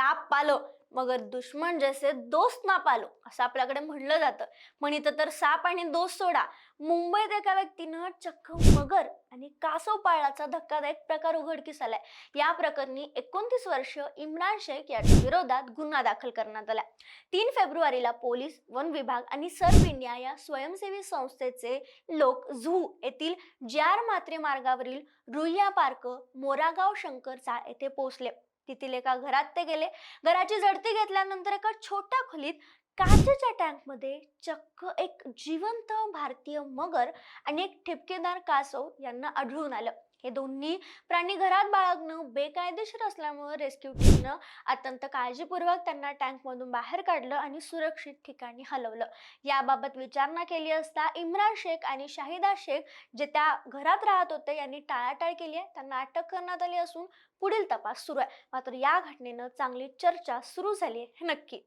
साप पालो मगर दुश्मन जैसे दोस्त ना पालो असं आपल्याकडे म्हणलं जातं. म्हणितं तर साप आणि दोस्त सोडा, मुंबईत एका व्यक्तीनं चक्क मगर आणि कासव पाळल्याचा धक्कादायक प्रकार उघडकीस आलाय. या प्रकरणी 29 वर्ष इम्रान शेख याच्या विरोधात गुन्हा दाखल करण्यात आला. 3 फेब्रुवारीला पोलीस, वन विभाग आणि सर्व इंडिया या स्वयंसेवी संस्थेचे लोक झू येथील JR मात्रे मार्गावरील रुईया पार्क, मोरागाव शंकर चाळ येथे पोहोचले. तेथील एका घरात ते गेले. घराची झडती घेतल्यानंतर एका छोट्या खोलीत काचेच्या टँकमध्ये चक्क एक जिवंत भारतीय मगर आणि एक ठिपकेदार कासव यांना आढळून आलं. हे दोन्ही प्राणी घरात बाळगणं बेकायदेशीर असल्यामुळे रेस्क्यू टीमनं अत्यंत काळजीपूर्वक त्यांना टँकमधून बाहेर काढलं आणि सुरक्षित ठिकाणी हलवलं. याबाबत विचारणा केली असता इम्रान शेख आणि शाहिदा शेख जे त्या घरात राहत होते यांनी टाळाटाळ केली आहे. त्यांना अटक करण्यात आली असून पुढील तपास सुरू आहे. मात्र या घटनेनं चांगली चर्चा सुरू झाली आहे हे नक्की.